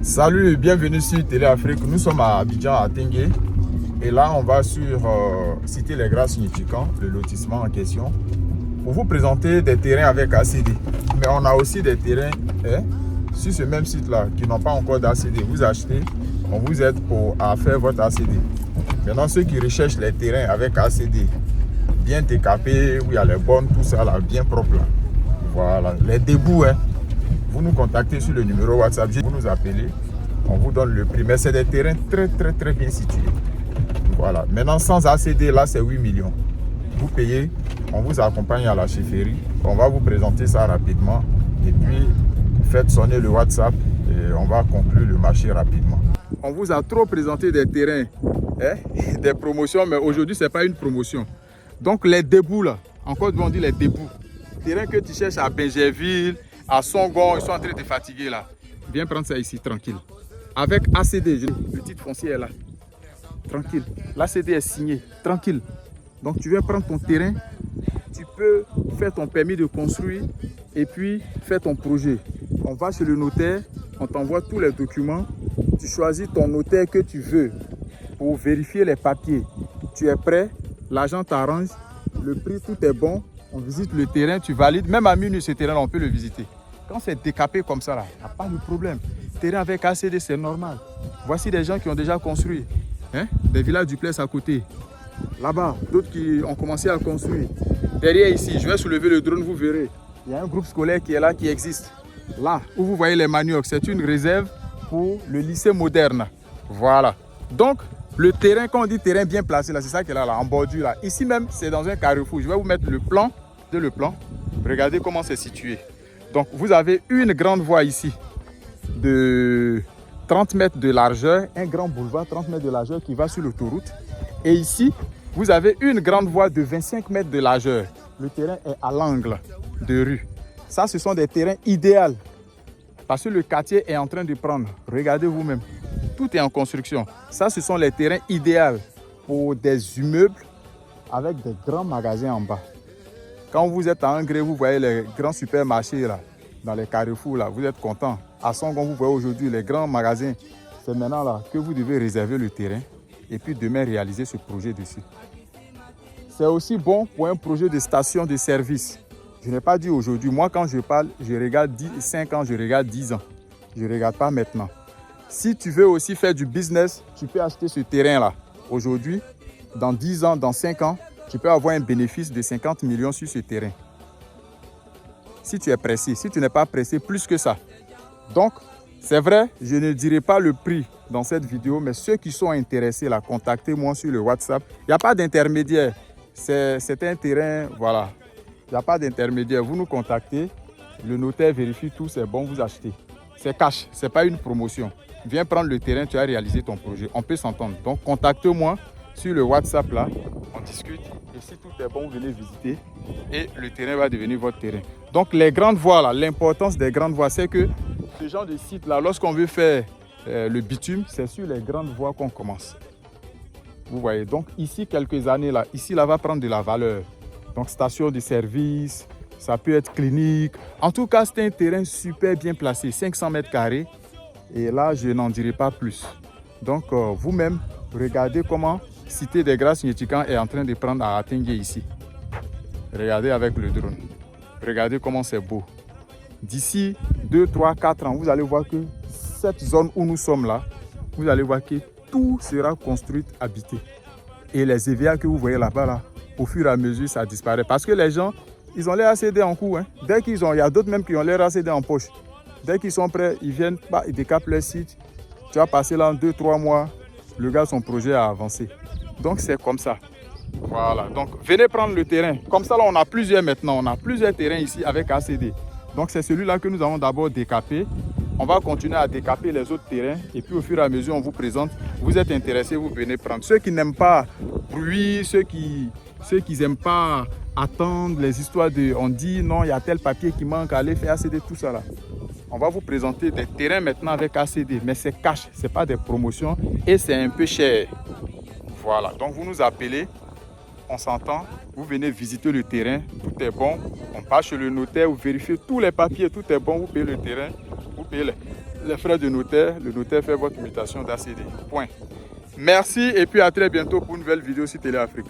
Salut et bienvenue sur Télé Afrique. Nous sommes à Abidjan, à Tengue. Et là, on va sur Cité Les Grâces Significants, le lotissement en question, pour vous présenter des terrains avec ACD. Mais on a aussi des terrains sur ce même site-là qui n'ont pas encore d'ACD. Vous achetez, on vous aide à faire votre ACD. Maintenant, ceux qui recherchent les terrains avec ACD, bien décapés, où il y a les bornes, tout ça là, bien propre là. Voilà, les débouts, vous nous contactez sur le numéro WhatsApp, vous nous appelez, on vous donne le prix. Mais c'est des terrains très bien situés. Voilà, maintenant sans ACD, là c'est 8 millions. Vous payez, on vous accompagne à la chefferie, on va vous présenter ça rapidement. Et puis, faites sonner le WhatsApp et on va conclure le marché rapidement. On vous a trop présenté des terrains, des promotions, mais aujourd'hui, ce n'est pas une promotion. Donc les débouts là, encore on dit les débouts. Terrain que tu cherches à Benjerville, à Songon, ils sont en train de te fatiguer là. Viens prendre ça ici, tranquille. Avec ACD, le titre foncier est là. Tranquille. L'ACD est signé, tranquille. Donc tu viens prendre ton terrain, tu peux faire ton permis de construire et puis faire ton projet. On va chez le notaire, on t'envoie tous les documents. Tu choisis ton notaire que tu veux pour vérifier les papiers. Tu es prêt, l'argent t'arrange, le prix, tout est bon. On visite le terrain, tu valides. Même à minuit, ce terrain, on peut le visiter. Quand c'est décapé comme ça, il n'y a pas de problème. Terrain avec ACD, c'est normal. Voici des gens qui ont déjà construit. Des villages duplex à côté. Là-bas, d'autres qui ont commencé à construire. Derrière ici, je vais soulever le drone, vous verrez. Il y a un groupe scolaire qui est là, qui existe. Là, où vous voyez les maniocs, c'est une réserve pour le lycée moderne. Voilà. Donc, le terrain, quand on dit terrain bien placé, là, c'est ça qui est là, en bordure. Là. Ici même, c'est dans un carrefour. Je vais vous mettre le plan. Regardez comment c'est situé. Donc, vous avez une grande voie ici de 30 mètres de largeur, un grand boulevard 30 mètres de largeur qui va sur l'autoroute. Et ici, vous avez une grande voie de 25 mètres de largeur. Le terrain est à l'angle de rue. Ça, ce sont des terrains idéaux parce que le quartier est en train de prendre. Regardez vous-même. Tout est en construction. Ça, ce sont les terrains idéaux pour des immeubles avec des grands magasins en bas. Quand vous êtes à Angré, vous voyez les grands supermarchés là, dans les carrefours là, vous êtes content. À Songon, vous voyez aujourd'hui les grands magasins. C'est maintenant là que vous devez réserver le terrain et puis demain réaliser ce projet dessus. C'est aussi bon pour un projet de station de service. Je n'ai pas dit aujourd'hui. Moi, quand je parle, je regarde 5 ans, je regarde 10 ans. Je ne regarde pas maintenant. Si tu veux aussi faire du business, tu peux acheter ce terrain-là. Aujourd'hui, dans 10 ans, dans 5 ans, tu peux avoir un bénéfice de 50 millions sur ce terrain. Si tu es pressé, si tu n'es pas pressé, plus que ça. Donc, c'est vrai, je ne dirai pas le prix dans cette vidéo, mais ceux qui sont intéressés, là, contactez-moi sur le WhatsApp. Il n'y a pas d'intermédiaire. C'est un terrain, voilà. Il n'y a pas d'intermédiaire. Vous nous contactez, le notaire vérifie tout, c'est bon, vous achetez. C'est cash, ce n'est pas une promotion. Viens prendre le terrain, tu as réalisé ton projet. On peut s'entendre. Donc, contactez-moi sur le WhatsApp là, on discute. Et si tout est bon, vous venez visiter et le terrain va devenir votre terrain. Donc, les grandes voies là, l'importance des grandes voies, c'est que ce genre de site là, lorsqu'on veut faire le bitume, c'est sur les grandes voies qu'on commence. Vous voyez, donc ici, quelques années là, ici là va prendre de la valeur. Donc, station de service, ça peut être clinique. En tout cas, c'est un terrain super bien placé, 500 mètres carrés. Et là, je n'en dirai pas plus. Donc, vous-même, regardez comment Cité des Grâces Significants est en train de prendre à Tengue ici. Regardez avec le drone. Regardez comment c'est beau. D'ici 2, 3, 4 ans, vous allez voir que cette zone où nous sommes là, vous allez voir que tout sera construit, habité. Et les EVA que vous voyez là-bas, là, au fur et à mesure, ça disparaît. Parce que les gens, ils ont l'air ACD en cours. Dès qu'ils ont, il y a d'autres même qui ont l'air ACD en poche. Dès qu'ils sont prêts, ils viennent, ils décapent leur site. Tu vas passer là en 2, 3 mois, le gars, son projet a avancé. Donc, c'est comme ça. Voilà. Donc, venez prendre le terrain. Comme ça, là, on a plusieurs maintenant. On a plusieurs terrains ici avec ACD. Donc, c'est celui-là que nous avons d'abord décapé. On va continuer à décaper les autres terrains. Et puis, au fur et à mesure, on vous présente. Vous êtes intéressés, vous venez prendre. Ceux qui n'aiment pas bruit, ceux qui n'aiment pas attendre les histoires de... On dit, non, il y a tel papier qui manque, allez faire ACD, tout ça là. On va vous présenter des terrains maintenant avec ACD. Mais c'est cash, ce n'est pas des promotions. Et c'est un peu cher. Voilà, donc vous nous appelez, on s'entend, vous venez visiter le terrain, tout est bon, on part chez le notaire, vous vérifiez tous les papiers, tout est bon, vous payez le terrain, vous payez les frais de notaire, le notaire fait votre mutation d'ACD. Point. Merci et puis à très bientôt pour une nouvelle vidéo sur Téléafrique.